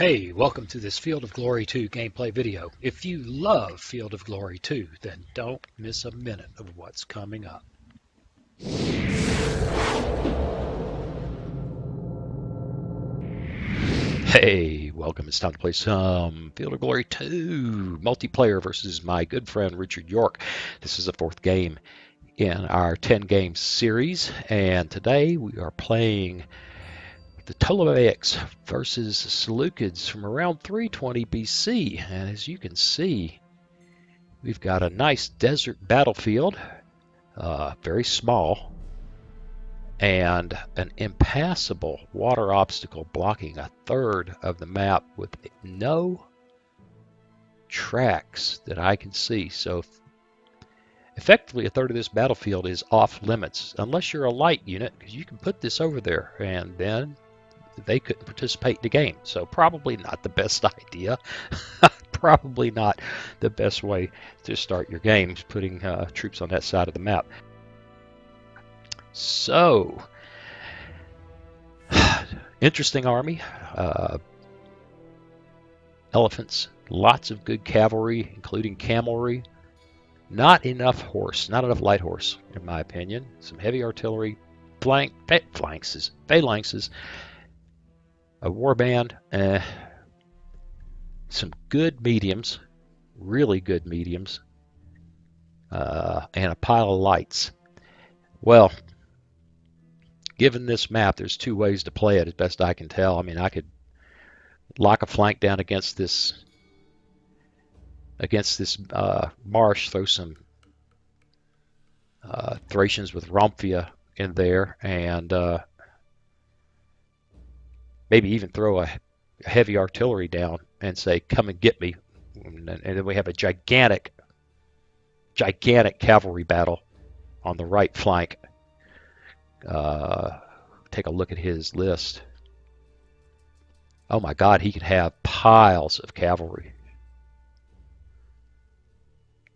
Hey, welcome to this Field of Glory 2 gameplay video. If you love Field of Glory 2, then don't miss a minute of what's coming up. Hey, welcome. It's time to play some Field of Glory 2 multiplayer versus my good friend Richard Yorke. This is the fourth game in our 10-game series, and today we are playing the Ptolemaics versus Seleucids from around 320 BC. And as you can see, we've got a nice desert battlefield, very small, and an impassable water obstacle blocking a third of the map with no tracks that I can see. So effectively, a third of this battlefield is off limits, unless you're a light unit, because you can put this over there and then they couldn't participate in the game. So probably not the best idea. Probably not the best way to start your games, putting troops on that side of the map. So, interesting army. Elephants, lots of good cavalry, including camelry. Not enough horse, not enough light horse, in my opinion. Some heavy artillery, phalanxes, a warband, some good mediums, really good mediums, and a pile of lights. Well, given this map, there's two ways to play it as best I can tell. I mean, I could lock a flank down against this marsh, throw some Thracians with Romphia in there, and maybe even throw a heavy artillery down and say, come and get me. And then we have a gigantic cavalry battle on the right flank. Take a look at his list. Oh my God, he could have piles of cavalry.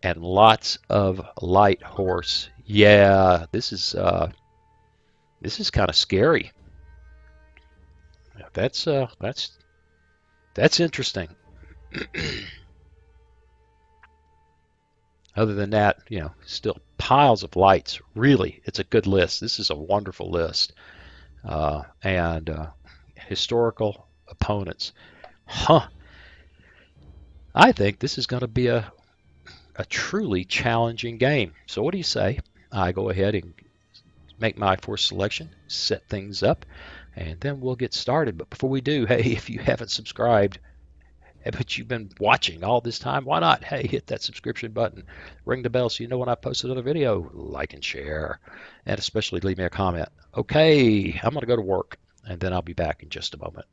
And lots of light horse. Yeah, this is kind of scary. That's interesting. Other than that, still piles of lights. Really, it's a good list. This is a wonderful list. And historical opponents. I think this is going to be a truly challenging game. So what do you say? I go ahead and make my force selection, set things up, and then we'll get started. But before we do, hey, if you haven't subscribed, but you've been watching all this time, why not? Hey, hit that subscription button, ring the bell so you know when I post another video, like and share, and especially leave me a comment. Okay, I'm going to go to work, and then I'll be back in just a moment.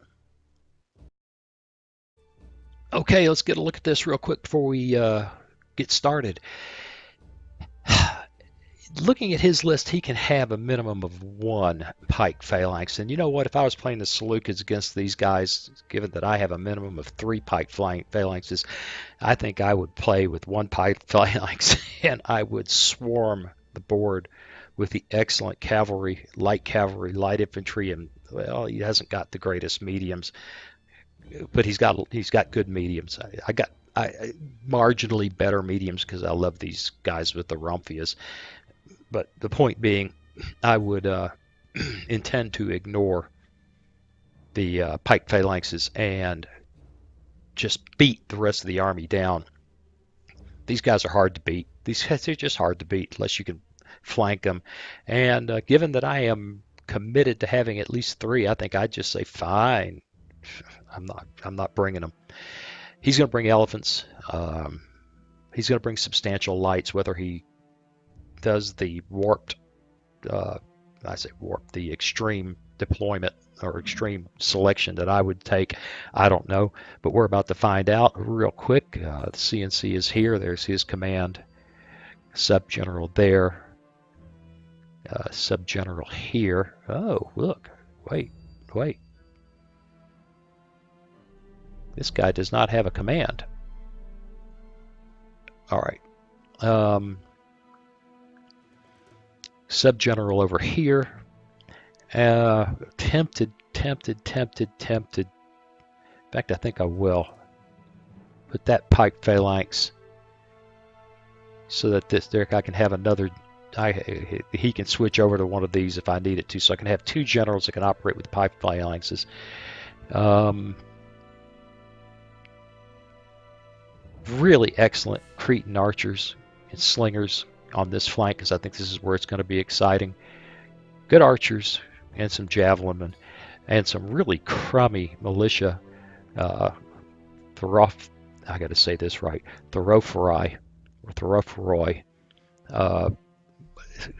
Okay, let's get a look at this real quick before we get started. Looking at his list, he can have a minimum of one pike phalanx. And you know what? If I was playing the Seleucids against these guys, given that I have a minimum of 3 pike phalanxes, I think I would play with 1 pike phalanx and I would swarm the board with the excellent cavalry, light infantry, and well, he hasn't got the greatest mediums, but he's got good mediums. I got marginally better mediums because I love these guys with the Romphias. But the point being, I would intend to ignore the pike phalanxes and just beat the rest of the army down. These guys are hard to beat. These guys are just hard to beat unless you can flank them. And given that I am committed to having at least 3, I think I'd just say fine. I'm not bringing them. He's going to bring elephants. He's going to bring substantial lights, whether he does the the extreme deployment or extreme selection that I would take. I don't know, but we're about to find out real quick. The CNC is here. There's his command. Sub-general there. Sub-general here. Oh, look. Wait. This guy does not have a command. All right. Sub-general over here. Tempted fact, I think I will. Put that pike phalanx so that I can have another. He can switch over to one of these if I need it to, so I can have two generals that can operate with pike phalanxes. Really excellent Cretan archers and slingers on this flank, because I think this is where it's going to be exciting. Good archers and some javelinmen and some really crummy militia. I got to say this right. Thorophorai or Thoropheroi.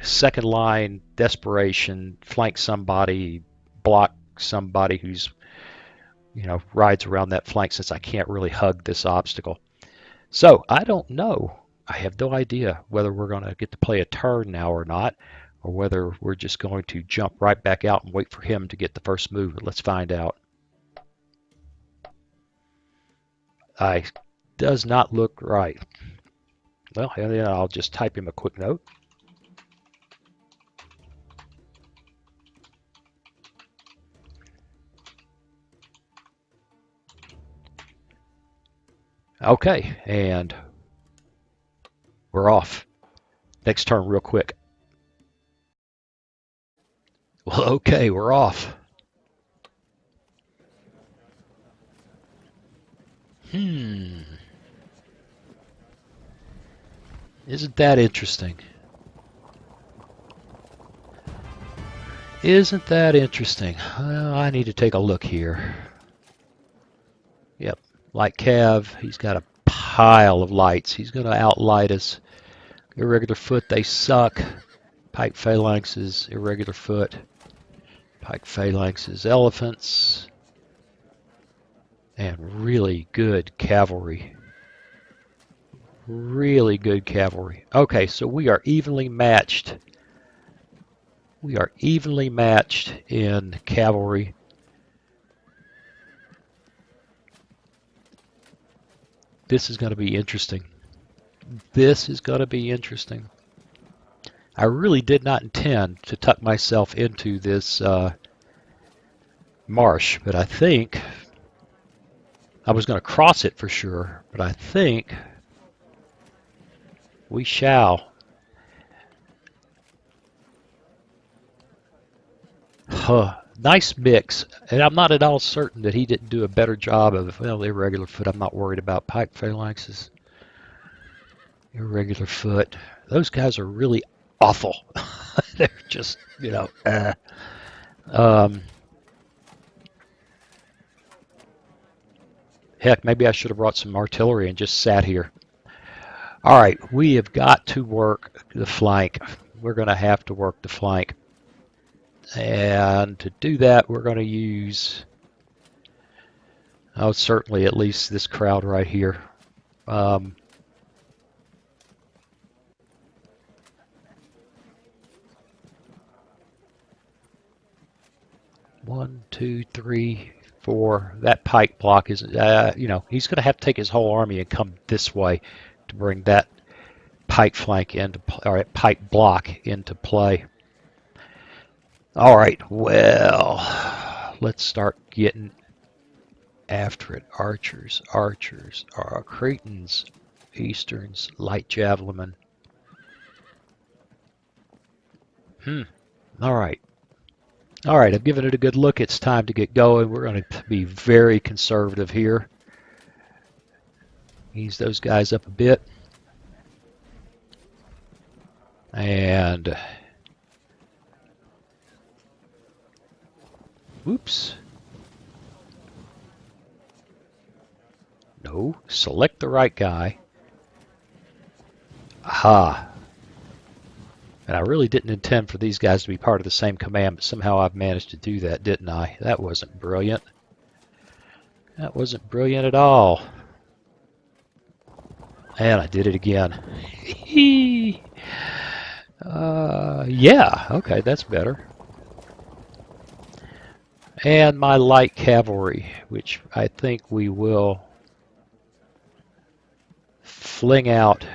Second line desperation, flank somebody, block somebody who's rides around that flank, since I can't really hug this obstacle. So I don't know. I have no idea whether we're going to get to play a turn now or not, or whether we're just going to jump right back out and wait for him to get the first move. Let's find out. Does not look right. Well, I'll just type him a quick note. Okay, and we're off. Next turn real quick. Well, okay, we're off. Isn't that interesting? Isn't that interesting? Well, I need to take a look here. Yep, light cav. He's got a pile of lights. He's going to outlight us. Irregular foot, they suck. Pike phalanxes, irregular foot. Pike phalanxes, elephants. And really good cavalry. Really good cavalry. Okay, so we are evenly matched. We are evenly matched in cavalry. This is going to be interesting. This is going to be interesting. I really did not intend to tuck myself into this marsh, but I think I was going to cross it for sure, but I think we shall. Nice mix, and I'm not at all certain that he didn't do a better job of, well, irregular foot. I'm not worried about pike phalanxes. Irregular foot. Those guys are really awful. They're just, heck, maybe I should have brought some artillery and just sat here. All right, we have got to work the flank. We're going to have to work the flank. And to do that, we're going to use, certainly at least this crowd right here. 1, 2, 3, 4. That pike block is, he's going to have to take his whole army and come this way to bring that pike flank into, or pike block into play. All right, well, let's start getting after it. Archers, Cretans, Easterns, light javelinmen. All right. All right, I've given it a good look. It's time to get going. We're going to be very conservative here. Ease those guys up a bit. And whoops. No, select the right guy. Aha. And I really didn't intend for these guys to be part of the same command, but somehow I've managed to do that, didn't I? That wasn't brilliant. That wasn't brilliant at all. And I did it again. Yeah, okay, that's better. And my light cavalry, which I think we will fling out.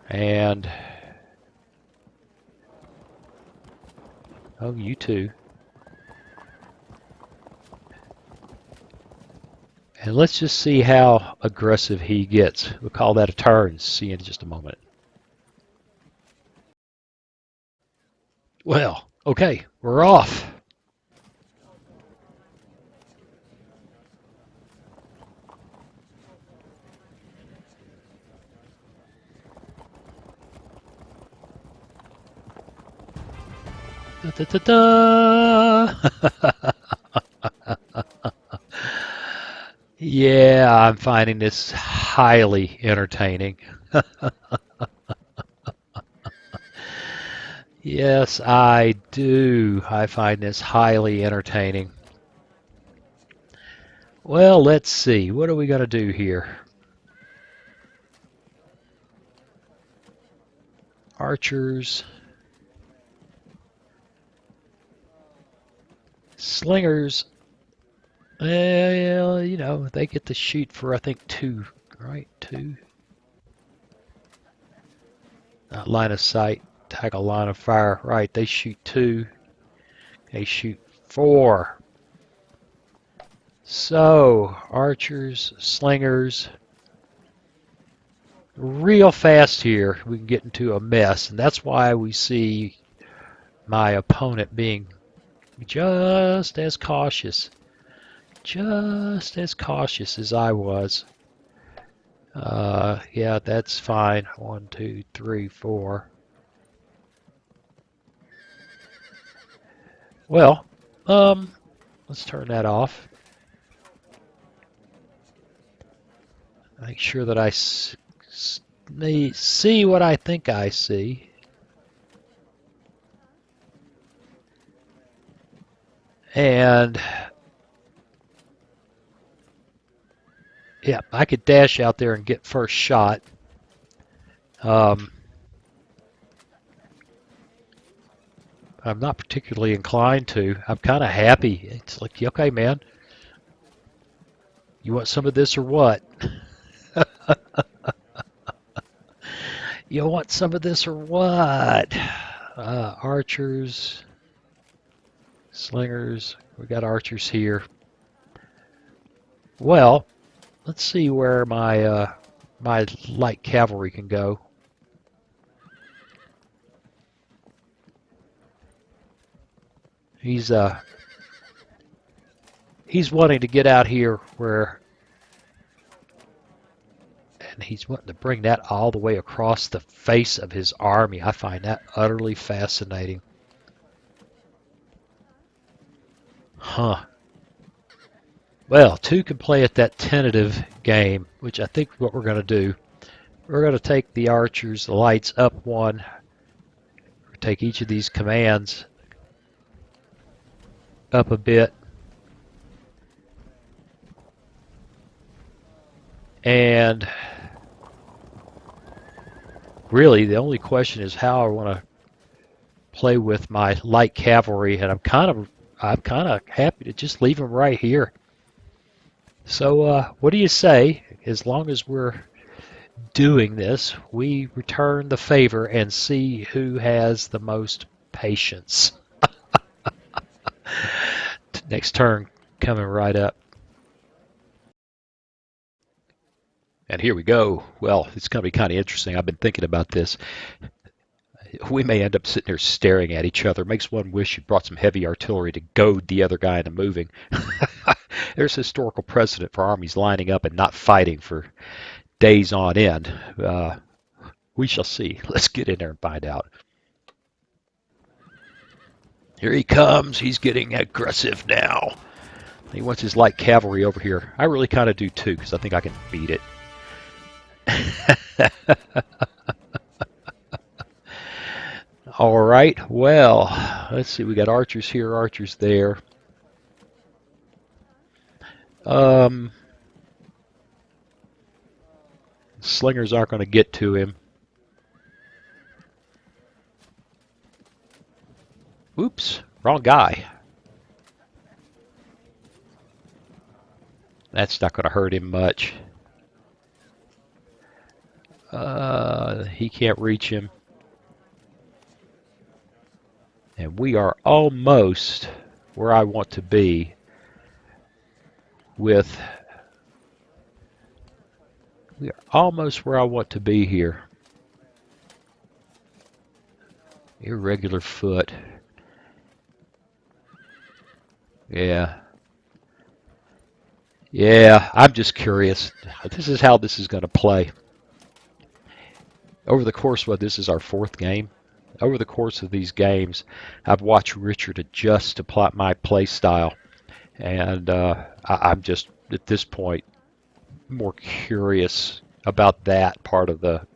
And, oh, you too. And let's just see how aggressive he gets. We'll call that a turn. See you in just a moment. Well, okay, we're off. Da, da, da, da. Yeah, I'm finding this highly entertaining. Yes, I do. I find this highly entertaining. Well, let's see. What are we going to do here? Archers. Slingers. Well, you know, they get to shoot for, I think, 2, right? 2. Not line of sight. Tackle line of fire. Right, they shoot 2. They shoot 4. So, archers, slingers. Real fast here, we can get into a mess. And that's why we see my opponent being just as cautious. Just as cautious as I was. Yeah, that's fine. 1, 2, 3, 4. Well, let's turn that off. Make sure that I see what I think I see. And yeah, I could dash out there and get first shot. I'm not particularly inclined to. I'm kind of happy. It's like, okay, man, you want some of this or what? You want some of this or what? Archers, slingers. We got archers here. Well, let's see where my my light cavalry can go. He's wanting to get out here where, and he's wanting to bring that all the way across the face of his army. I find that utterly fascinating. Huh. Well, 2 can play at that tentative game, which I think is what we're going to do. We're going to take the archers, the lights up 1. Take each of these commands up a bit. And really, the only question is how I want to play with my light cavalry, and I'm kind of happy to just leave them right here. So, what do you say? As long as we're doing this, we return the favor and see who has the most patience. Next turn coming right up. And here we go. Well, it's going to be kind of interesting. I've been thinking about this. We may end up sitting here staring at each other. Makes one wish you brought some heavy artillery to goad the other guy into moving. There's historical precedent for armies lining up and not fighting for days on end. We shall see. Let's get in there and find out. Here he comes. He's getting aggressive now. He wants his light cavalry over here. I really kind of do too, because I think I can beat it. All right, well, let's see. We got archers here, archers there. Slingers aren't going to get to him. Oops, wrong guy. That's not going to hurt him much. He can't reach him. And we are almost where I want to be with We are almost where I want to be here. Irregular foot. Yeah. Yeah, I'm just curious. This is how this is going to play. Over the course of this is our fourth game. Over the course of these games, I've watched Richard adjust to my play style. And I'm just, at this point, more curious about that part of the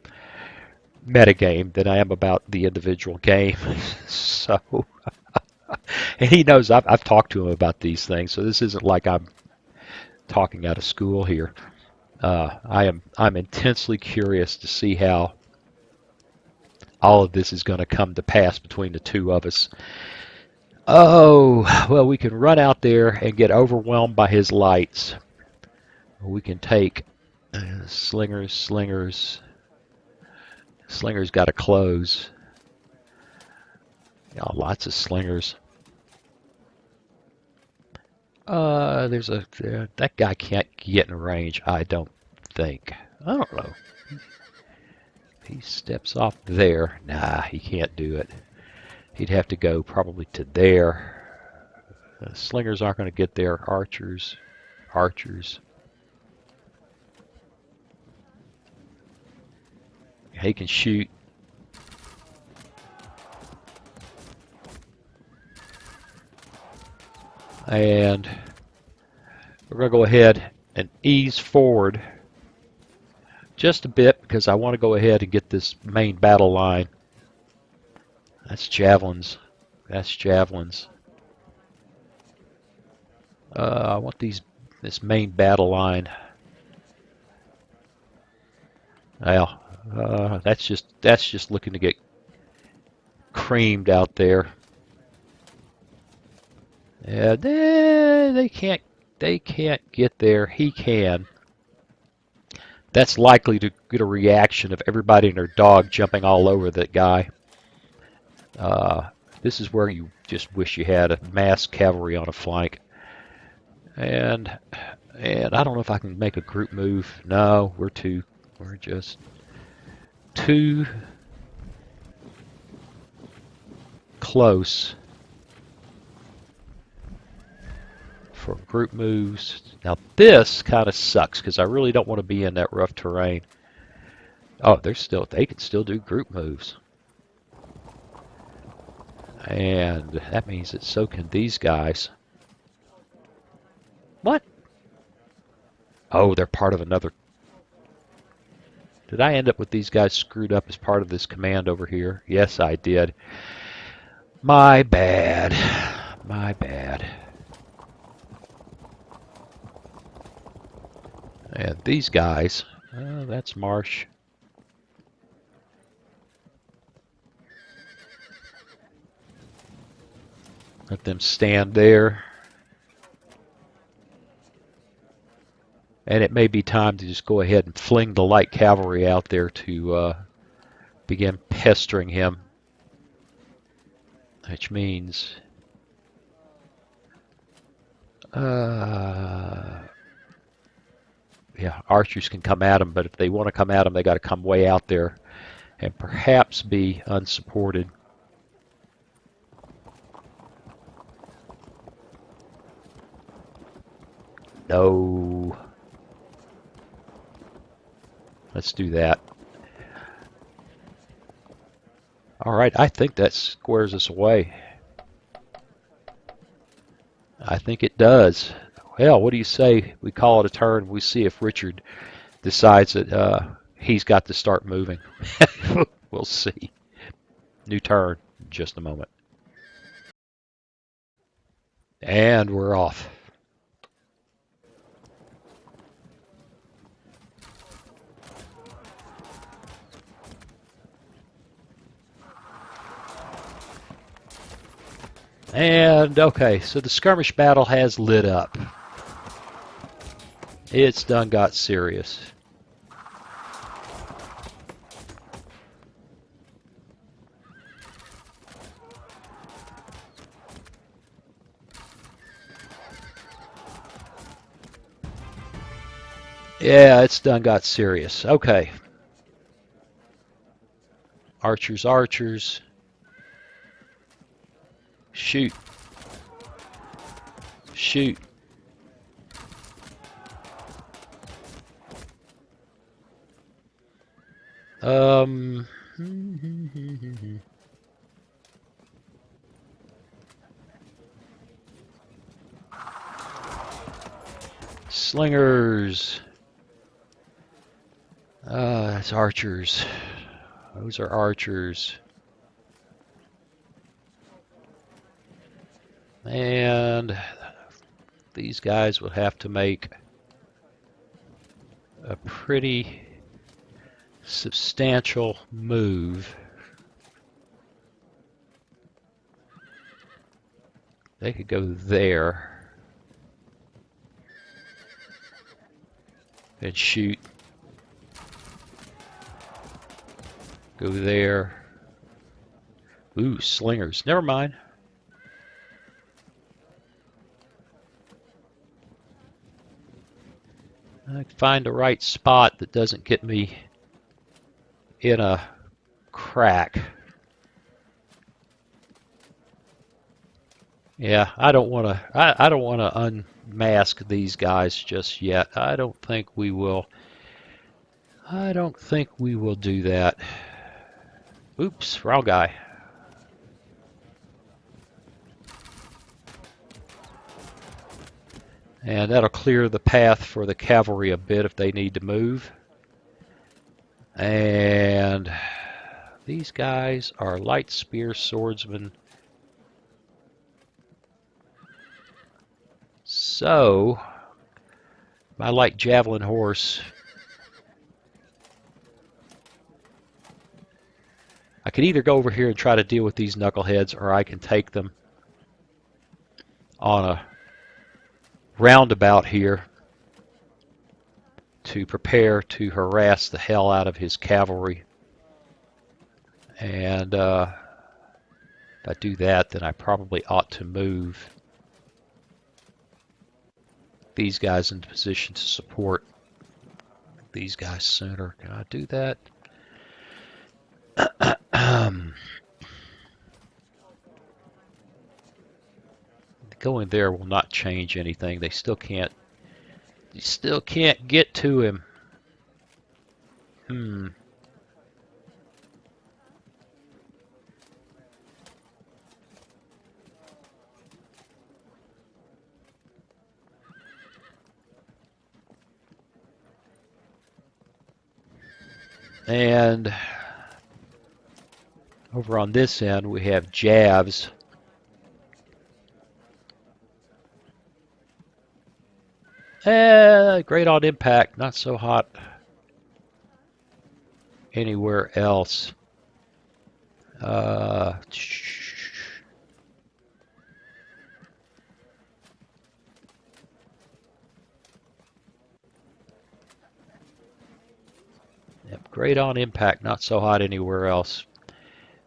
metagame than I am about the individual game. So, and he knows I've talked to him about these things, so this isn't like I'm talking out of school here. I'm intensely curious to see how all of this is going to come to pass between the two of us. Oh, well, we can run out there and get overwhelmed by his lights. We can take slingers. Slingers got to close. Yeah, lots of slingers. That guy can't get in range, I don't think. I don't know. He steps off there. Nah, he can't do it. He'd have to go probably to there. Slingers aren't going to get there. Archers. He can shoot. And we're going to go ahead and ease forward just a bit because I want to go ahead and get this main battle line. That's javelins. I want this main battle line. Well, that's just looking to get creamed out there. Yeah, they can't get there. He can. That's likely to get a reaction of everybody and their dog jumping all over that guy. This is where you just wish you had a mass cavalry on a flank. And I don't know if I can make a group move. No, we're just too close for group moves. Now this kind of sucks because I really don't want to be in that rough terrain. Oh, they can still do group moves. And that means that so can these guys. What? Oh, they're part of another. Did I end up with these guys screwed up as part of this command over here? Yes, I did. My bad. And these guys, that's Marsh. Let them stand there. And it may be time to just go ahead and fling the light cavalry out there to begin pestering him. Which means yeah, archers can come at him, but if they want to come at him, they got to come way out there and perhaps be unsupported. No. Let's do that. All right, I think that squares us away. I think it does. Well, what do you say we call it a turn? We see if Richard decides that he's got to start moving. We'll see. New turn in just a moment. And we're off. And okay, so the skirmish battle has lit up. It's done got serious. Yeah, it's done got serious. Okay. Archers, archers. Shoot. Shoot. Um. Slingers. That's archers. Those are archers. And these guys would have to make a pretty substantial move. They could go there and shoot. Go there. Ooh, slingers. Never mind. I find the right spot that doesn't get me in a crack. Yeah, I don't want to. I don't want to unmask these guys just yet. I don't think we will. I don't think we will do that. Oops, wrong guy. And that'll clear the path for the cavalry a bit if they need to move. And these guys are light spear swordsmen. So, my light javelin horse, I could either go over here and try to deal with these knuckleheads, or I can take them on a roundabout here to prepare to harass the hell out of his cavalry. And if I do that, then I probably ought to move these guys into position to support these guys sooner. Can I do that? Going there will not change anything. They still can't. You still can't get to him. And over on this end, we have jabs. Great on impact, not so hot anywhere else. Yep, great on impact, not so hot anywhere else.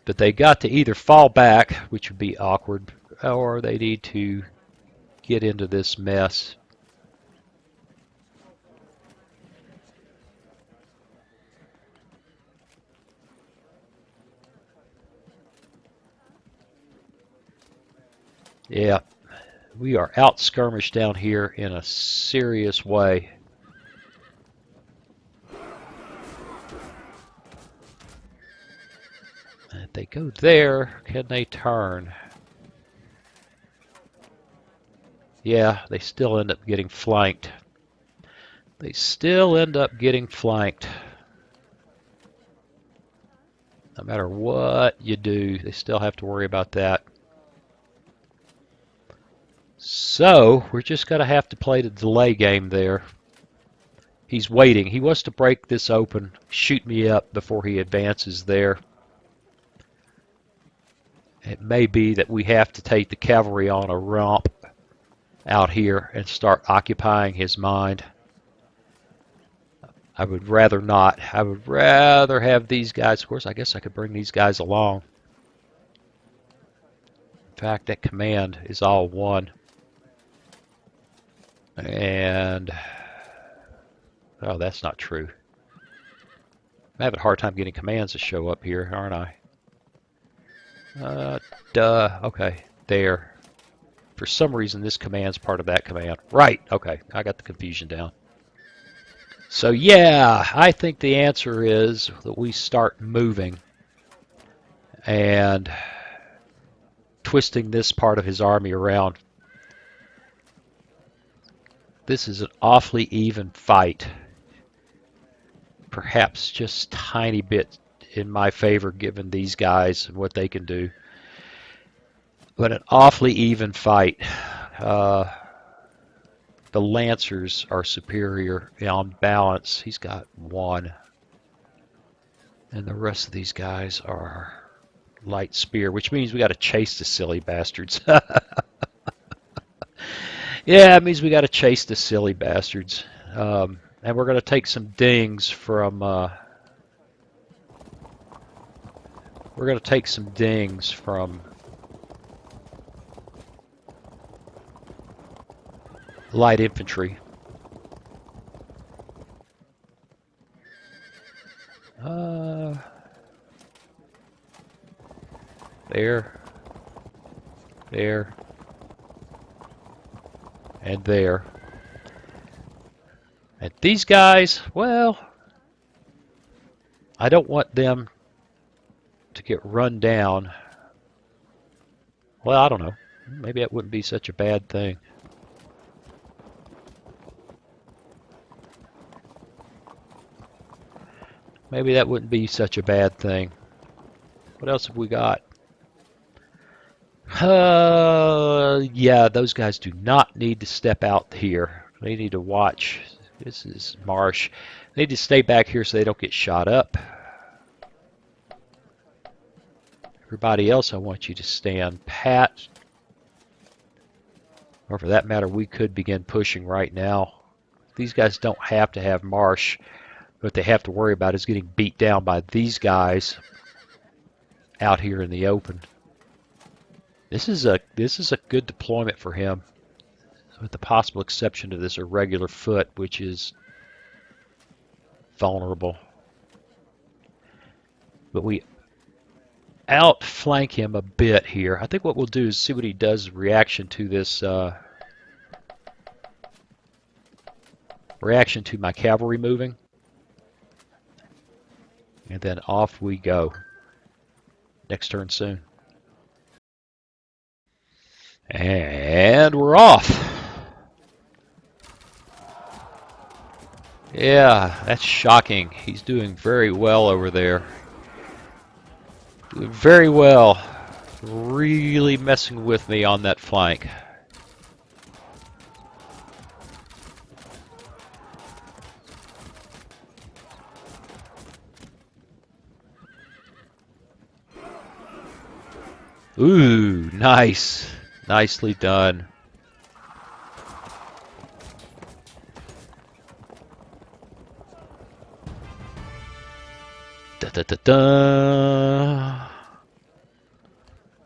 But they got to either fall back, which would be awkward, or they need to get into this mess. Yeah, we are out skirmished down here in a serious way. If they go there, can they turn? Yeah, they still end up getting flanked. They still end up getting flanked. No matter what you do, they still have to worry about that. So, we're just going to have to play the delay game there. He's waiting. He wants to break this open, shoot me up before he advances there. It may be that we have to take the cavalry on a romp out here and start occupying his mind. I would rather not. I would rather have these guys. Of course, I guess I could bring these guys along. In fact, that command is all one. And Oh, that's not true. I'm having a hard time getting commands to show up here, aren't I? Duh. Okay, there. For some reason, this command's part of that command. Right. Okay, I got the confusion down. So yeah, I think the answer is that we start moving and twisting this part of his army around. This is an awfully even fight. Perhaps just tiny bit in my favor given these guys and what they can do. But an awfully even fight. The Lancers are superior on balance. He's got 1. And the rest of these guys are light spear, which means we got to chase the silly bastards. Yeah, it means we got to chase the silly bastards. And we're going to take some dings from... we're going to take some dings from... light infantry. There, and there. And these guys, well, I don't want them to get run down. Well, I don't know. Maybe that wouldn't be such a bad thing. Maybe that wouldn't be such a bad thing. What else have we got? Yeah, those guys do not need to step out here. They need to watch. This is marsh. They need to stay back here so they don't get shot up. Everybody else, I want you to stand pat. Or for that matter, we could begin pushing right now. These guys don't have to have marsh. What they have to worry about is getting beat down by these guys out here in the open. This is a good deployment for him, with the possible exception of this irregular foot, which is vulnerable. But we outflank him a bit here. I think what we'll do is see what he does reaction to this reaction to my cavalry moving. And then off we go. Next turn soon. And we're off. Yeah, that's shocking. He's doing very well over there. Doing very well. Really messing with me on that flank. Ooh, nice. Nicely done. Da, da, da, da.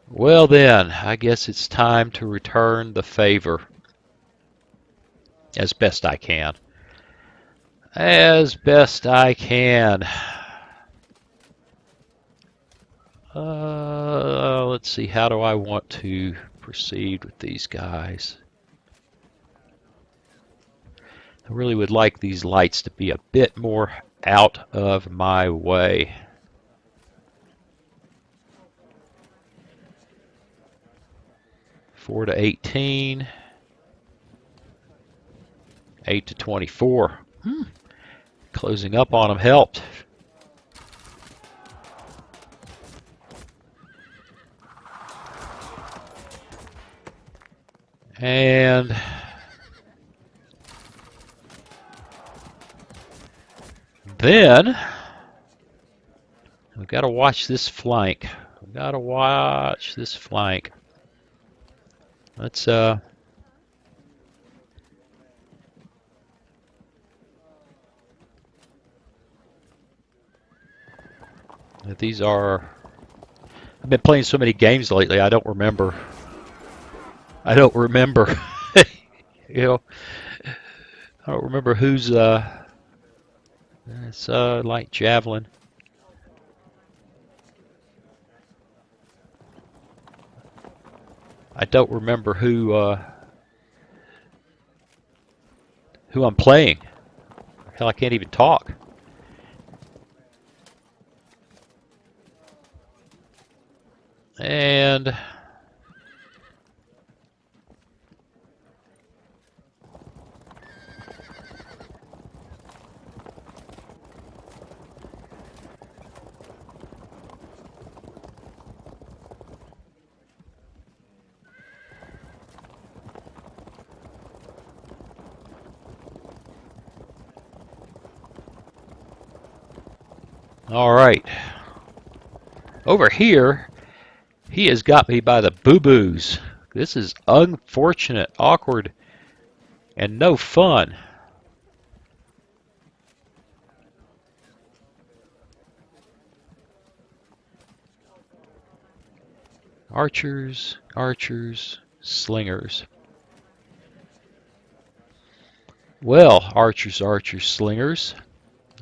Well then, I guess it's time to return the favor. As best I can. As best I can. Let's see, how do I want to proceed with these guys? I really would like these lights to be a bit more out of my way. Four to 18. 8 to 24. Closing up on them helped. And then we've got to watch this flank. We've got to watch this flank. Let's these are, I've been playing so many games lately, I don't remember. You know, I don't remember who's It's light javelin. I don't remember who I'm playing. Hell, I can't even talk. And all right. Over here, he has got me by the boo-boos. This is unfortunate, awkward, and no fun. Archers, archers, slingers. Well, archers, archers, slingers,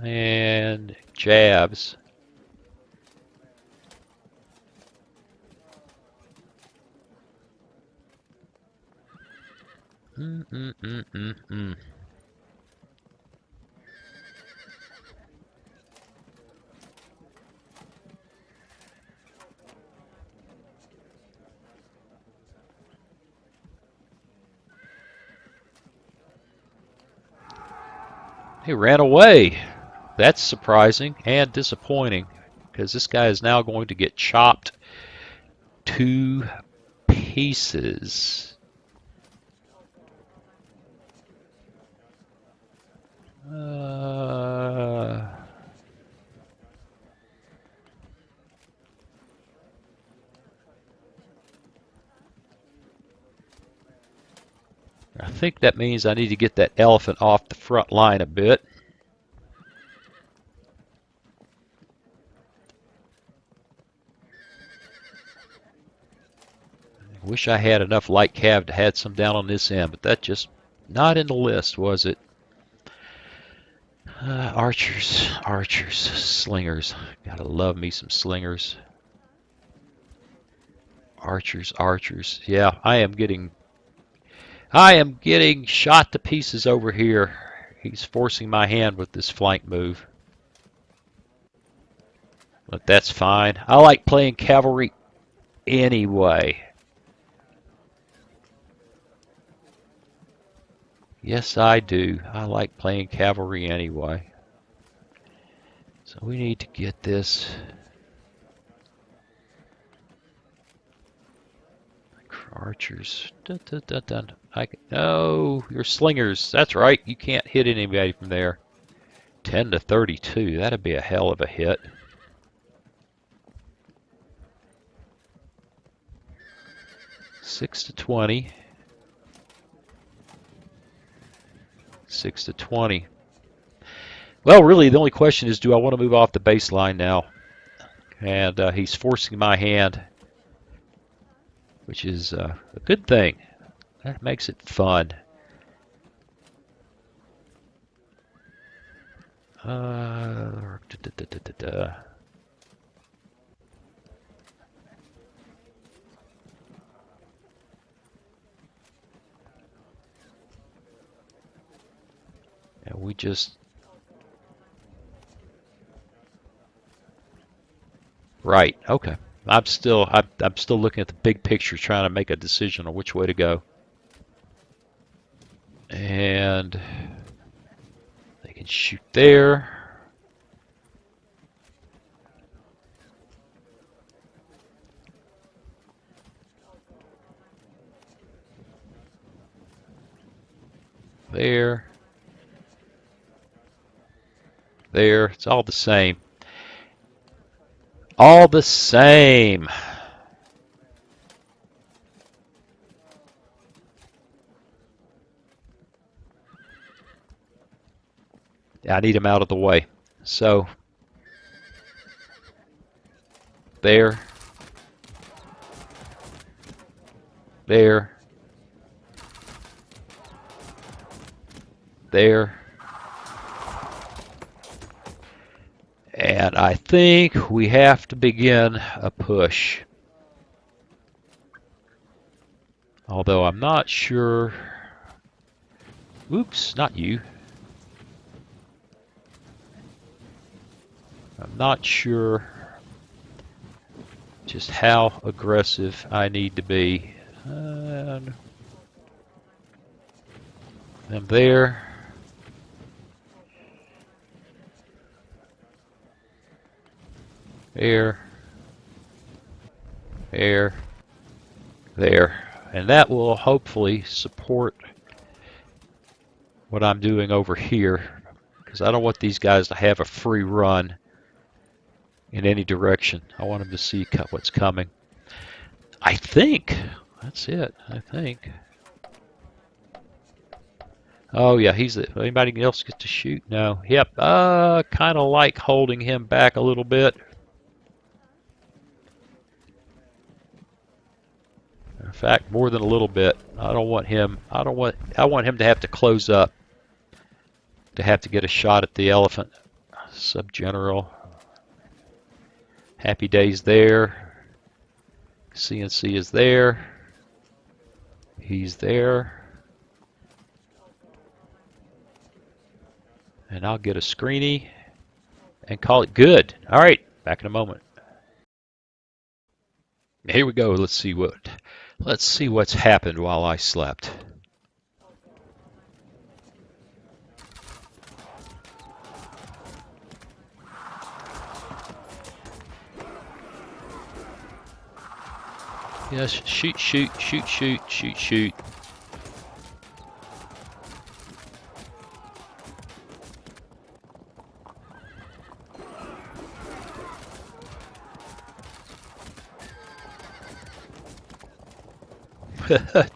and jabs. Mm-mm-mm-mm-mm. He ran away. That's surprising and disappointing because this guy is now going to get chopped to pieces. I think that means I need to get that elephant off the front line a bit. I wish I had enough light cav to have some down on this end, but that's just not in the list, was it? Archers, archers, slingers. Gotta love me some slingers. Archers, archers. Yeah, I am getting shot to pieces over here. He's forcing my hand with this flank move. But that's fine. I like playing cavalry anyway. Yes, I do. I like playing cavalry anyway. So we need to get this. Archers. Dun, dun, dun, dun. No, you're slingers. That's right. You can't hit anybody from there. 10 to 32. That'd be a hell of a hit. Six to 20. 6 to 20. Well, really, the only question is, do I want to move off the baseline now? And he's forcing my hand, which is a good thing. That makes it fun. And we just right. Okay. I'm still looking at the big picture, trying to make a decision on which way to go. And they can shoot there. There. There. It's all the same. All the same. I need him out of the way. So, there. There. There. And I think we have to begin a push. Although I'm not sure. Oops, not you. I'm not sure just how aggressive I need to be. I'm there. There. There. There. And that will hopefully support what I'm doing over here, because I don't want these guys to have a free run in any direction. I want them to see what's coming. I think that's it. I think. Oh yeah, anybody else get to shoot? No. Yep. Kind of like holding him back a little bit. In fact, more than a little bit. I want him to have to close up to have to get a shot at the elephant. Sub-General. Happy Days there. CNC is there. He's there. And I'll get a screeny and call it good. All right, back in a moment. Here we go. Let's see what's happened while I slept. Yes, shoot, shoot, shoot, shoot, shoot, shoot.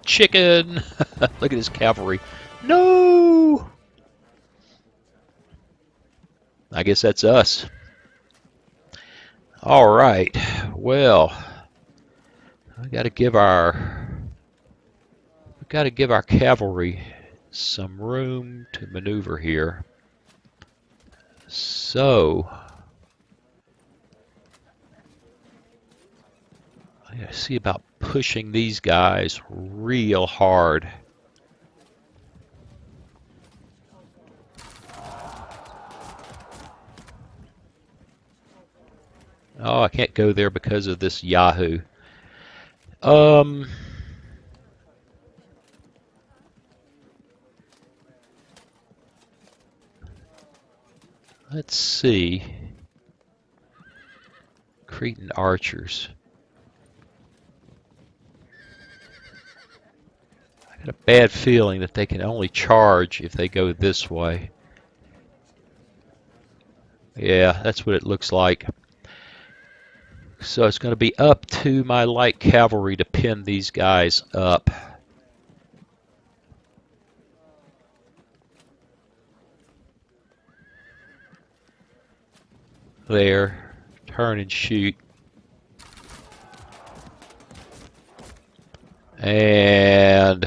Chicken! Look at his cavalry. No! I guess that's us. All right. Well, we got to give our cavalry some room to maneuver here. So I got to see about pushing these guys real hard. Oh, I can't go there because of this Yahoo. Let's see. Cretan archers. I got a bad feeling that they can only charge if they go this way. Yeah, that's what it looks like. So it's going to be up to my light cavalry to pin these guys up. There. Turn and shoot. And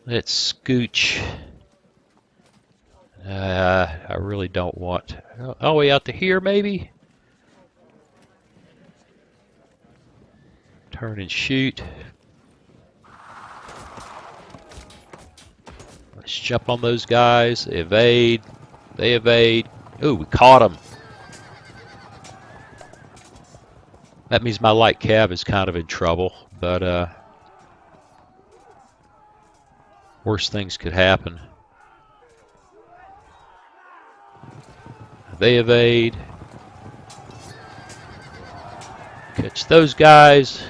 let's scooch. I really don't want. All the way out to here, maybe? Turn and shoot. Let's jump on those guys. Evade. They evade. Ooh, we caught them. That means my light cav is kind of in trouble, but worse things could happen. They evade. Catch those guys.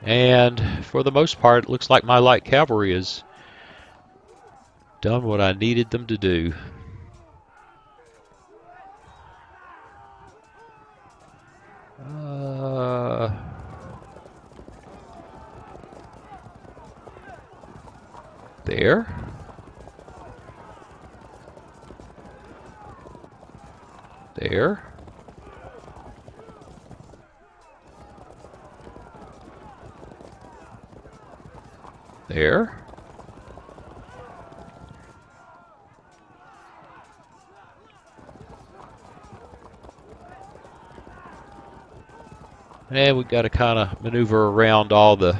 And for the most part, it looks like my light cavalry has done what I needed them to do. There. There. There. And we've got to kind of maneuver around all the...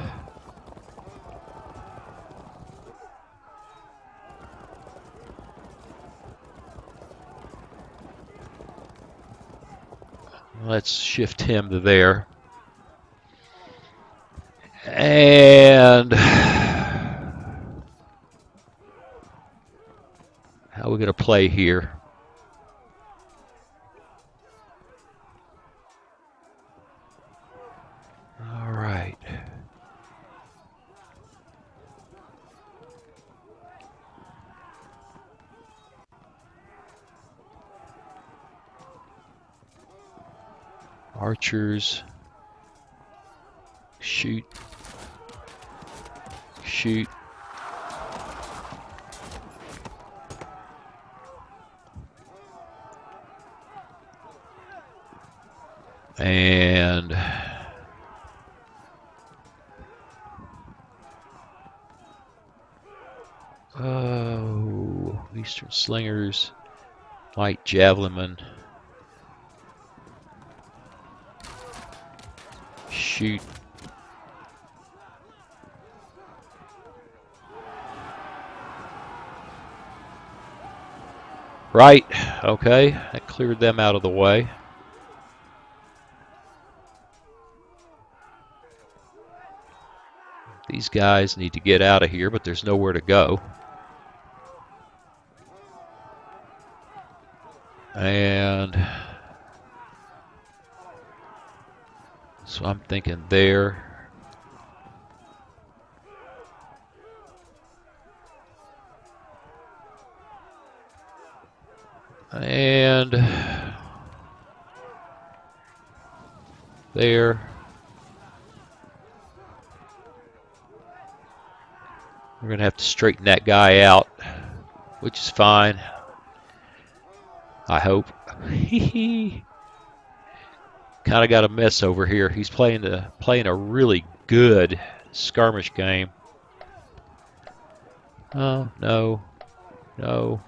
Let's shift him to there. And how are we going to play here? All right. Archers. Shoot. Shoot. And Eastern Slingers, Light Javelinmen. Shoot. Right, okay, that cleared them out of the way. These guys need to get out of here, but there's nowhere to go. And so I'm thinking there. And there. We're going to have to straighten that guy out, which is fine. I hope. Kind of got a mess over here. He's playing a really good skirmish game. Oh, no. No.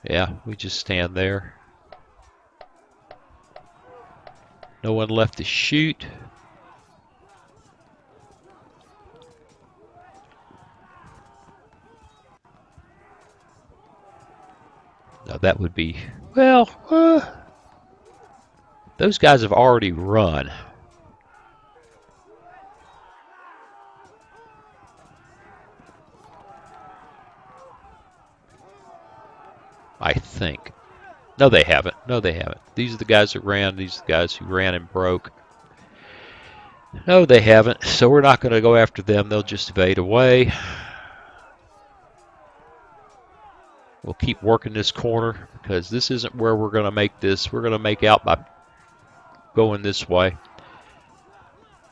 Yeah, we just stand there. No one left to shoot. Now that would be, well, those guys have already run. I think. No, they haven't. No, they haven't. These are the guys that ran. These are the guys who ran and broke. No, they haven't. So we're not going to go after them. They'll just evade away. We'll keep working this corner because this isn't where we're going to make this. We're going to make out by going this way.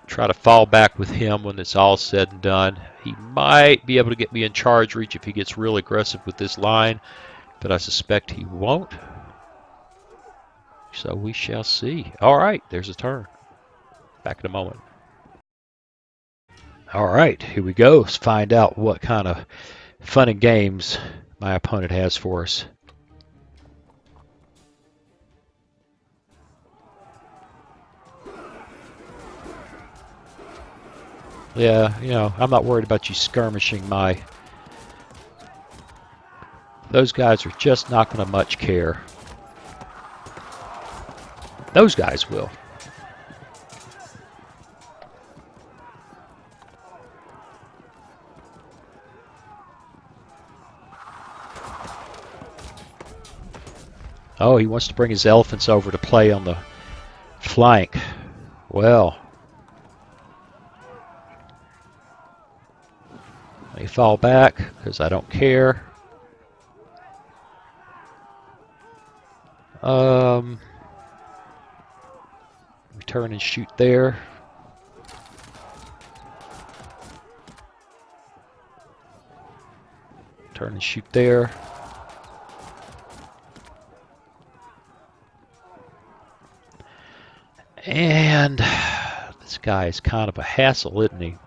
Try to fall back with him when it's all said and done. He might be able to get me in charge reach if he gets real aggressive with this line, but I suspect he won't. So we shall see. All right, there's a turn. Back in a moment. All right, here we go. Let's find out what kind of fun and games my opponent has for us. Yeah, you know, I'm not worried about you skirmishing my... Those guys are just not going to much care. Those guys will. Oh, he wants to bring his elephants over to play on the flank. Well, let me fall back because I don't care. Turn and shoot there. Turn and shoot there. And this guy is kind of a hassle, isn't he?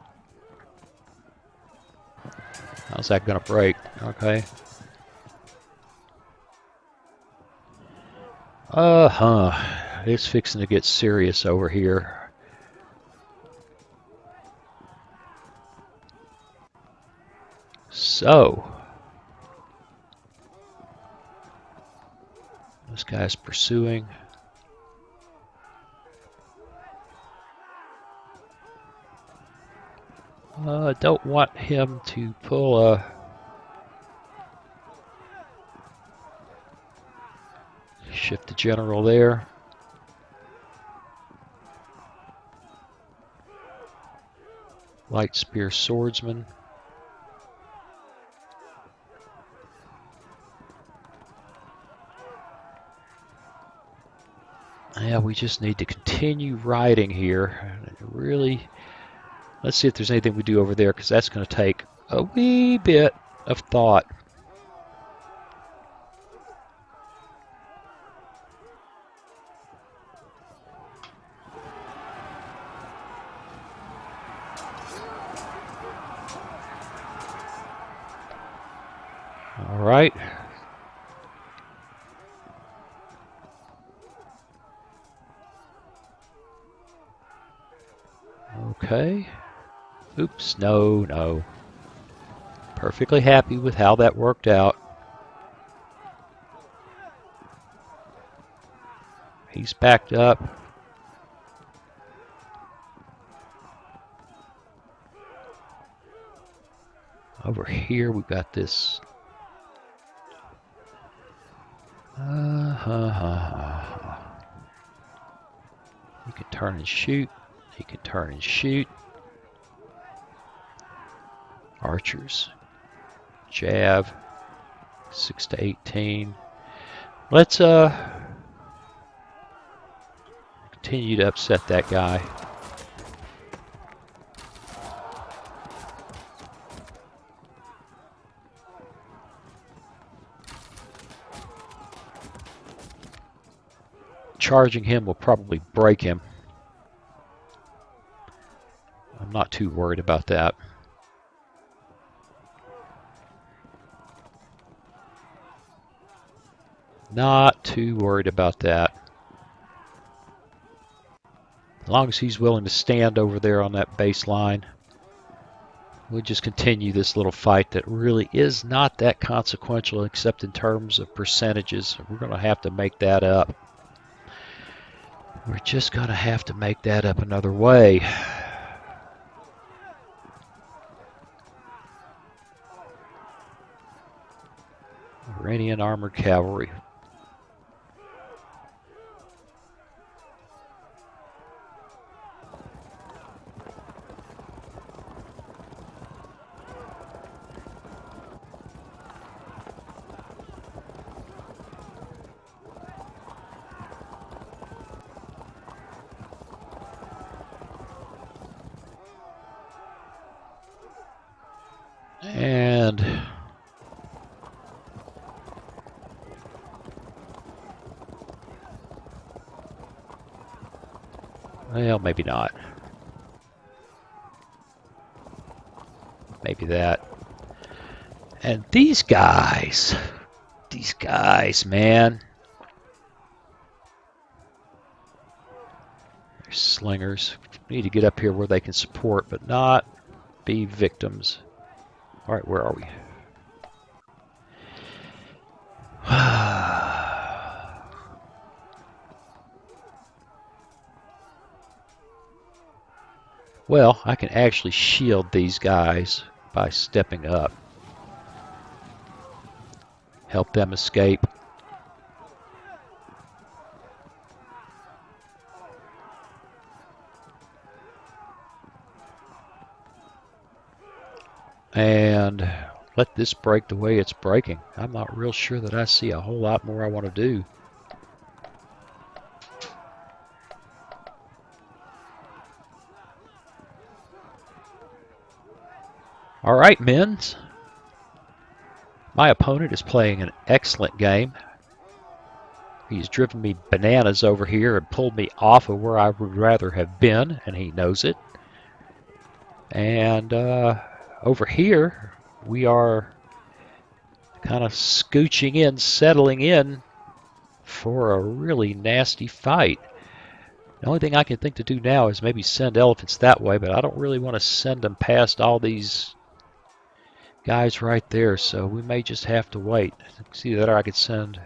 How's that going to break? Okay. It's fixing to get serious over here. So, this guy's pursuing. I don't want him to pull a... Shift the general there. Light spear swordsman. Yeah, we just need to continue riding here. Really, let's see if there's anything we do over there, because that's going to take a wee bit of thought. All right. Okay. Oops, no. Perfectly happy with how that worked out. He's backed up. Over here we've got this. He can turn and shoot. He can turn and shoot. Archers. Jab. 6 to 18. Let's continue to upset that guy. Charging him will probably break him. I'm not too worried about that. Not too worried about that. As long as he's willing to stand over there on that baseline, we'll just continue this little fight that really is not that consequential except in terms of percentages. We're going to have to make that up. We're just going to have to make that up another way. Iranian armored cavalry. And well, maybe not. Maybe that. And these guys, man. They're slingers. We need to get up here where they can support, but not be victims. All right, where are we? Well, I can actually shield these guys by stepping up. Help them escape. And let this break the way it's breaking. I'm not real sure that I see a whole lot more I want to do. All right, men's. My opponent is playing an excellent game. He's driven me bananas over here and pulled me off of where I would rather have been, and he knows it. And over here, we are kind of scooching in, settling in for a really nasty fight. The only thing I can think to do now is maybe send elephants that way, but I don't really want to send them past all these guys right there, so we may just have to wait. See that, or I could send.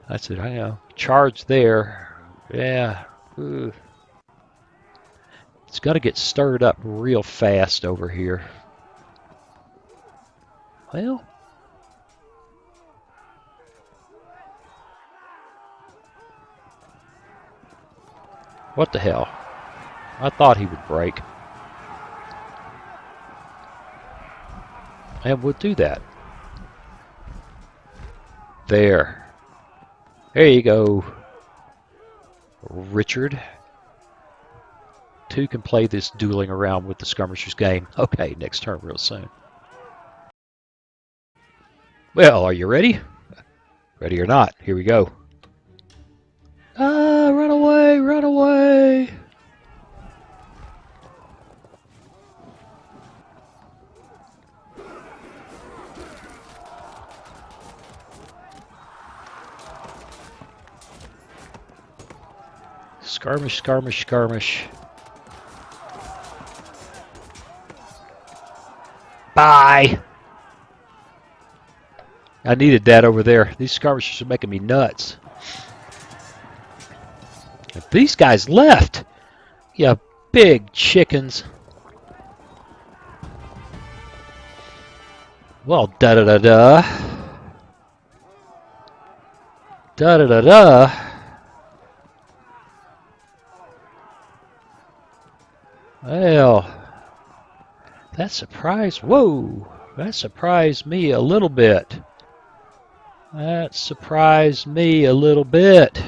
That's it. I know. Charge there. Yeah. Ugh. It's got to get stirred up real fast over here. Well. What the hell? I thought he would break. And we'll do that. There. There you go, Richard. Two can play this dueling around with the skirmishers game. Okay, next turn real soon. Well, are you ready? Ready or not, here we go. Ah, run away, run away. Skirmish, skirmish, skirmish. Bye. I needed that over there. These skirmishers are making me nuts. If these guys left, you big chickens. Well, da-da-da-da. Da-da-da-da. Well, that surprised, whoa, that surprised me a little bit. That surprised me a little bit.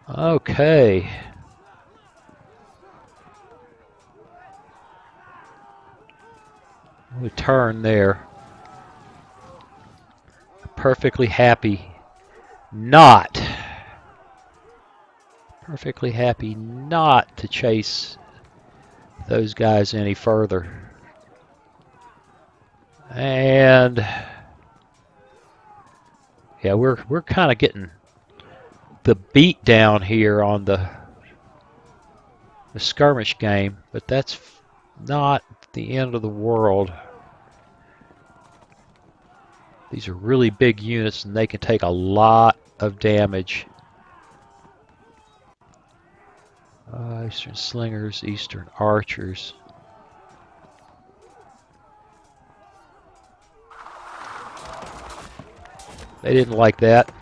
Okay. We turn there. Perfectly happy not to chase those guys any further. And yeah, we're kind of getting the beat down here on the skirmish game, but that's not the end of the world. These are really big units and they can take a lot of damage. Eastern slingers, eastern archers. They didn't like that.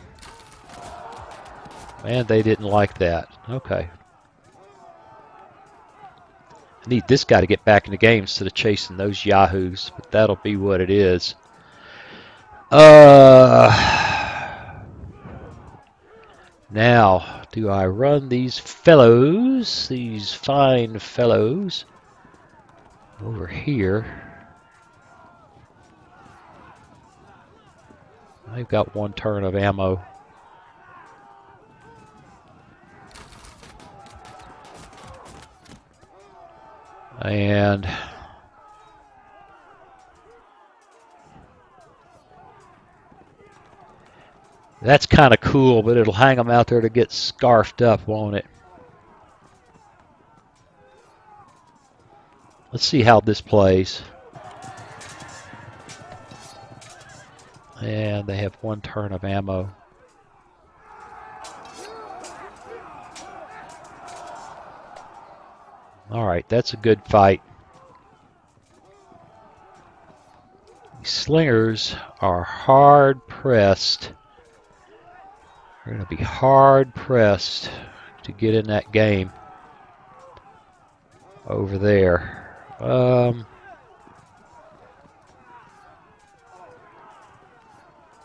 Man, they didn't like that. Okay. I need this guy to get back in the game instead of chasing those yahoos, but that'll be what it is. Now, do I run these fellows, these fine fellows, over here? I've got one turn of ammo. And that's kind of cool, but it'll hang them out there to get scarfed up, won't it? Let's see how this plays. And they have one turn of ammo. All right, that's a good fight. These slingers are hard pressed. They're going to be hard pressed to get in that game over there. And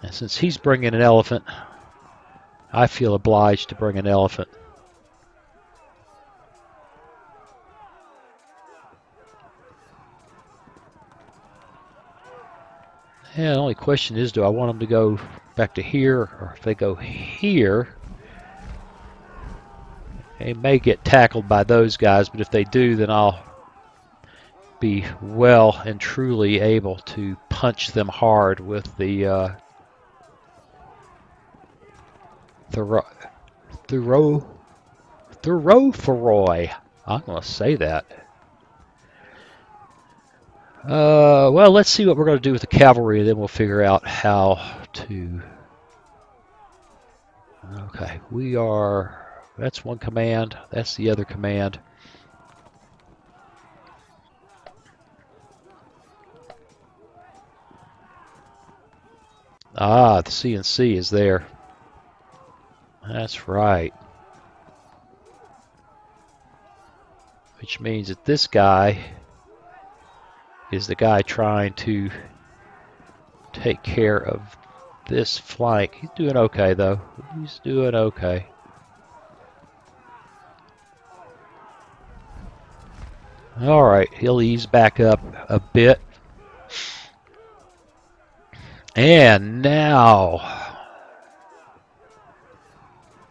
since he's bringing an elephant, I feel obliged to bring an elephant. Yeah, the only question is, do I want them to go back to here, or if they go here, they may get tackled by those guys, but if they do, then I'll be well and truly able to punch them hard with the Thoropheroi. I'm going to say that. Well, let's see what we're going to do with the cavalry, and then we'll figure out how to... Okay, we are... That's one command. That's the other command. Ah, the CNC is there. That's right. Which means that this guy is the guy trying to take care of this flank. He's doing okay, though. He's doing okay. All right, he'll ease back up a bit. And now,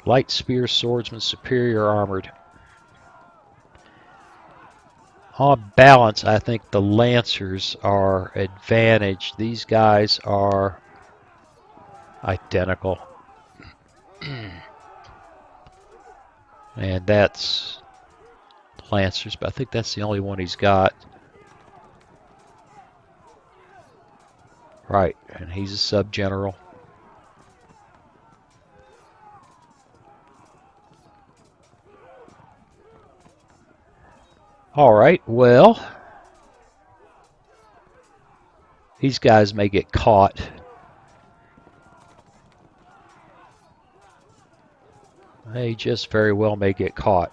light spear swordsman, superior armored. On balance, I think the lancers are advantaged. These guys are identical. And that's lancers, but I think that's the only one he's got. Right, and he's a sub-general. All right, well, these guys may get caught. They just very well may get caught.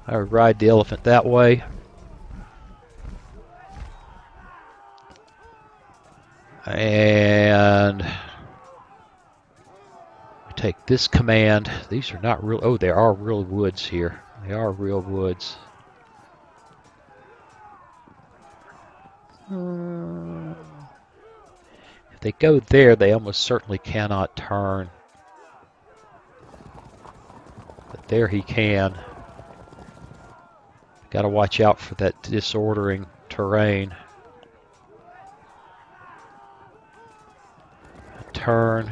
I would ride the elephant that way. And take this command. These are not real. Oh, there are real woods here. They are real woods. If they go there, they almost certainly cannot turn. But there he can. Got to watch out for that disordering terrain. Turn.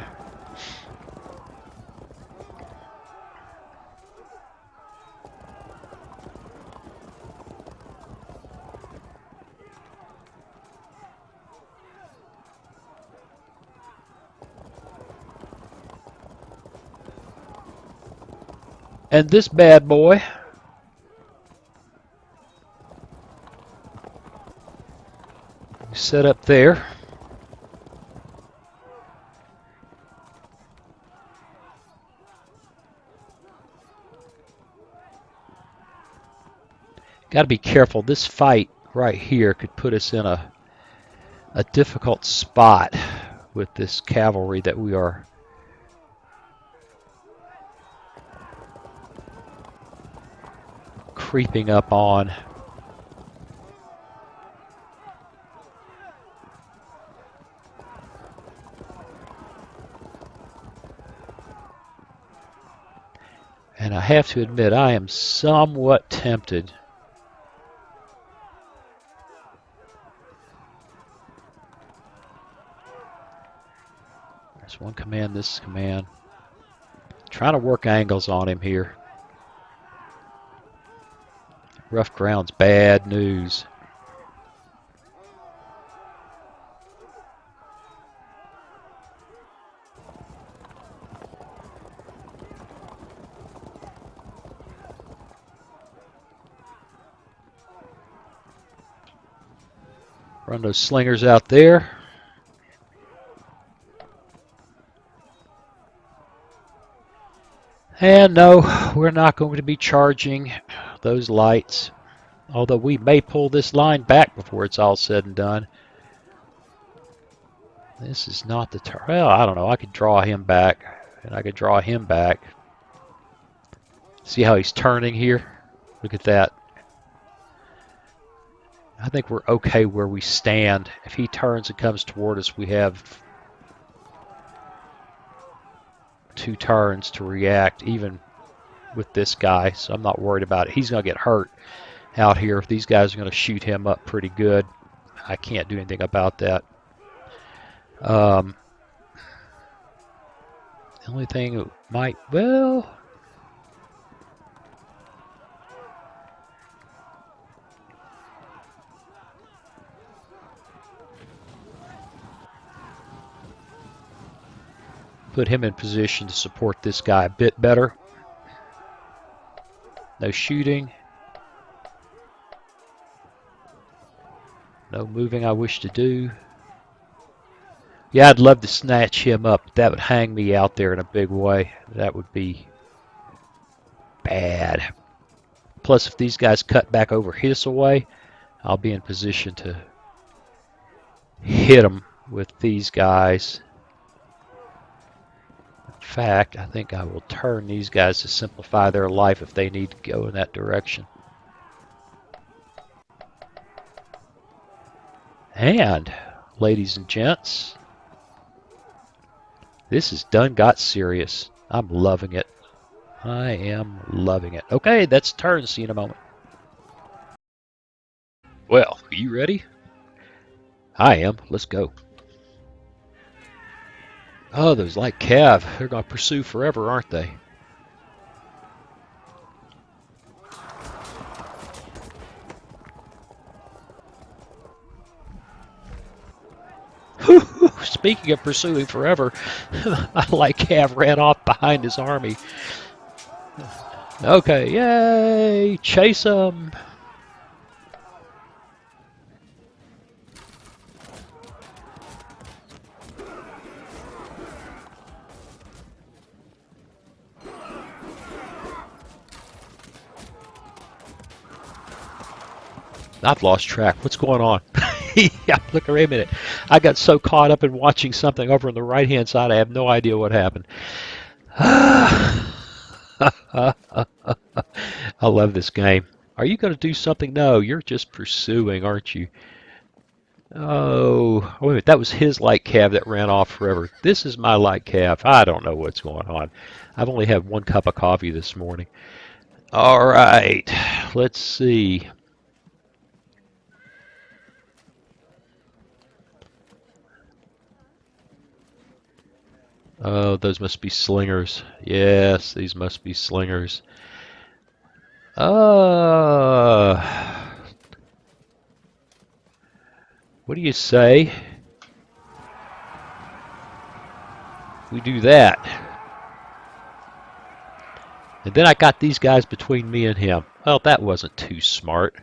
And this bad boy set up there. Got to be careful. This fight right here could put us in a difficult spot with this cavalry that we are creeping up on. And I have to admit, I am somewhat tempted There's one command, this command. Trying to work angles on him here. Rough ground's bad news. Run those slingers out there. And no, we're not going to be charging those lights. Although we may pull this line back before it's all said and done. This is not the turn. Well, I don't know. I could draw him back. And I could draw him back. See how he's turning here? Look at that. I think we're okay where we stand. If he turns and comes toward us, we have 2 turns to react, even with this guy, so I'm not worried about it. He's going to get hurt out here. These guys are going to shoot him up pretty good. I can't do anything about that. The only thing that might, well, put him in position to support this guy a bit better. No shooting. No moving I wish to do. Yeah, I'd love to snatch him up. That would hang me out there in a big way. That would be bad. Plus, if these guys cut back over his way, I'll be in position to hit them with these guys. In fact, I think I will turn these guys to simplify their life if they need to go in that direction. And, ladies and gents, this is done got serious. I'm loving it. I am loving it. Okay, that's turn. See you in a moment. Well, are you ready? I am. Let's go. Oh, those light cav. They're going to pursue forever, aren't they? Speaking of pursuing forever, I like cav ran off behind his army. Okay, yay! Chase him! I've lost track. What's going on? Yeah, look, wait a minute. I got so caught up in watching something over on the right-hand side, I have no idea what happened. I love this game. Are you going to do something? No, you're just pursuing, aren't you? Oh, wait a minute. That was his light cav that ran off forever. This is my light cav. I don't know what's going on. I've only had 1 cup of coffee this morning. All right, let's see. Oh, those must be slingers. Yes, these must be slingers. What do you say? We do that. And then I got these guys between me and him. Well, that wasn't too smart.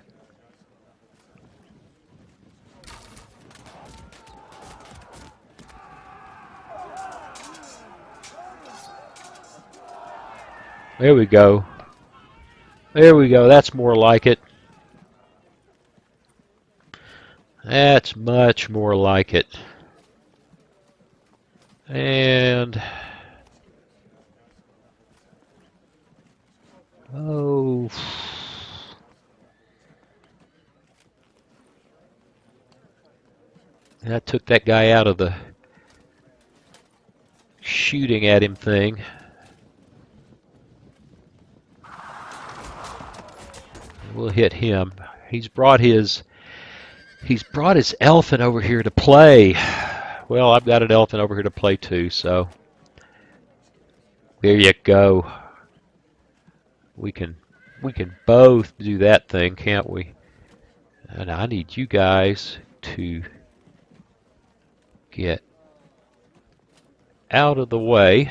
There we go. There we go. That's more like it. That's much more like it. And... oh... that took that guy out of the shooting at him thing. We'll hit him. He's brought his elephant over here to play. Well, I've got an elephant over here to play too, so there you go. We can both do that thing, can't we? And I need you guys to get out of the way,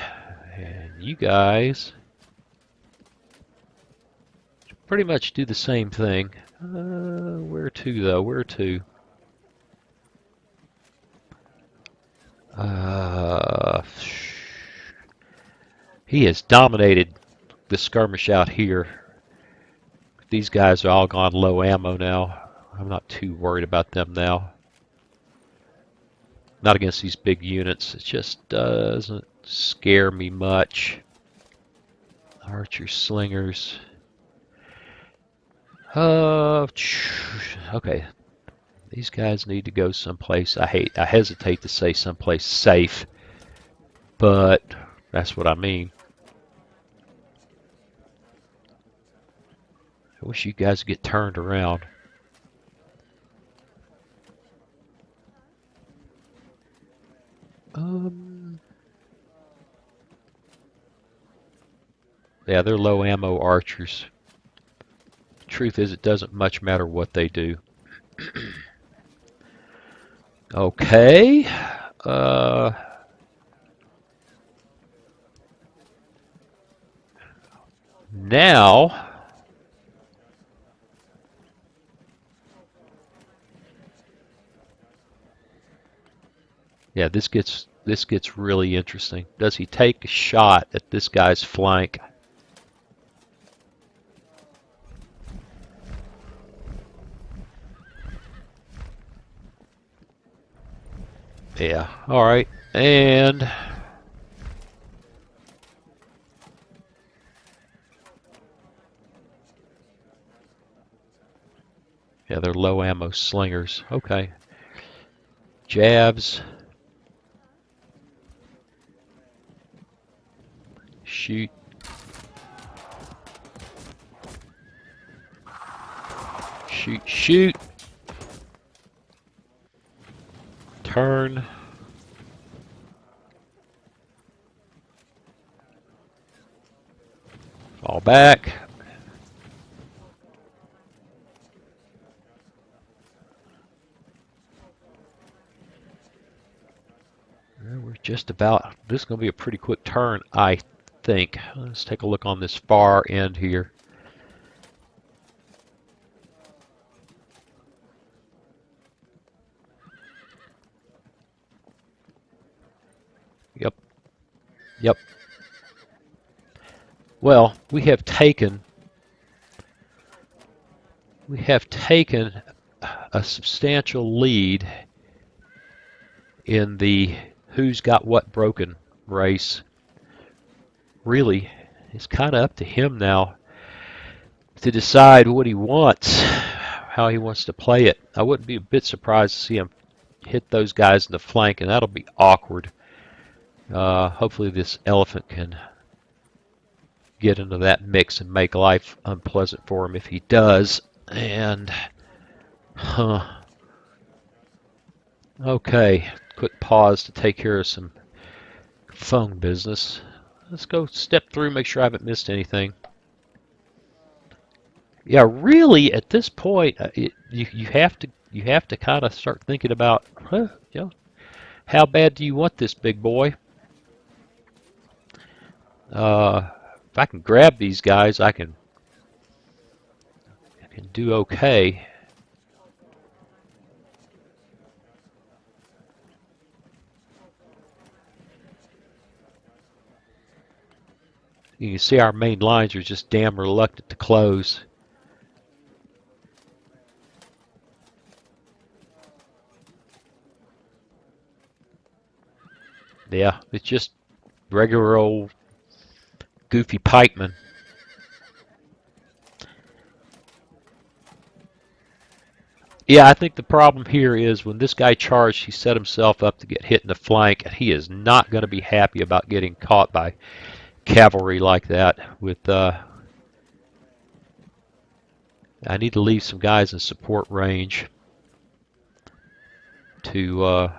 and you guys pretty much do the same thing. Where to, though? Where to? He has dominated the skirmish out here. These guys are all gone low ammo now. I'm not too worried about them now. Not against these big units. It just doesn't scare me much. Archer slingers. Okay. These guys need to go someplace. I hesitate to say someplace safe, but That's what I mean. I wish you guys would get turned around. Yeah, they're low ammo archers. Truth is, it doesn't much matter what they do. Okay. Uh, Now, yeah, this gets really interesting. Does he take a shot at this guy's flank? Yeah. All right. And yeah, they're low ammo slingers. Okay. Jabs. Shoot. Shoot. Shoot. Turn. Fall back. We're just about, this is going to be a pretty quick turn, I think. Let's take a look on this far end here. Yep. Yep. Well, we have taken a substantial lead in the who's got what broken race. Really, it's kind of up to him now to decide what he wants, how he wants to play it. I wouldn't be a bit surprised to see him hit those guys in the flank, and that'll be awkward. Hopefully this elephant can get into that mix and make life unpleasant for him if he does. And, okay, quick pause to take care of some phone business. Let's go step through, make sure I haven't missed anything. Yeah, really, at this point, you have to kind of start thinking about, how bad do you want this big boy? If I can grab these guys, I can do okay. You can see our main lines are just damn reluctant to close. Yeah, it's just regular old goofy pikemen. Yeah, I think the problem here is when this guy charged, he set himself up to get hit in the flank, and he is not going to be happy about getting caught by cavalry like that. I need to leave some guys in support range to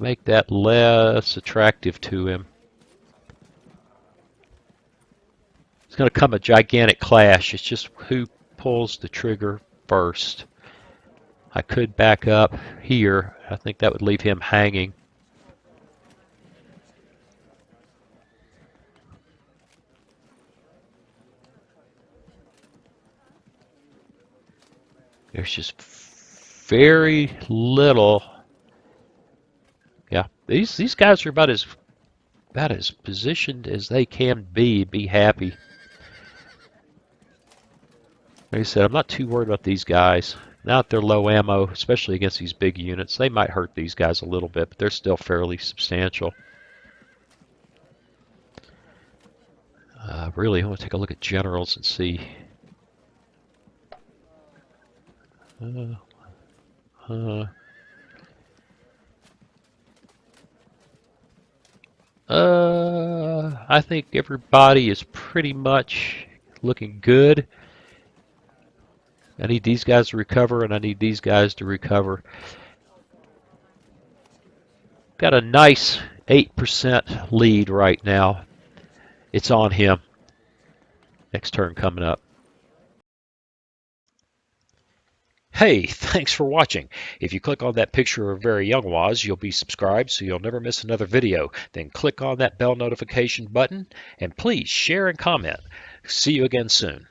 make that less attractive to him. It's going to come a gigantic clash. It's just who pulls the trigger first. I could back up here. I think that would leave him hanging. There's just very little. Yeah, these guys are about as positioned as they can be happy. Like I said, I'm not too worried about these guys. Now that they're low ammo, especially against these big units, they might hurt these guys a little bit, but they're still fairly substantial. Really, I want to take a look at generals and see. I think everybody is pretty much looking good. I need these guys to recover, and I need these guys to recover. Got a nice 8% lead right now. It's on him. Next turn coming up. Hey, thanks for watching. If you click on that picture of very young Waz, you'll be subscribed so you'll never miss another video. Then click on that bell notification button and please share and comment. See you again soon.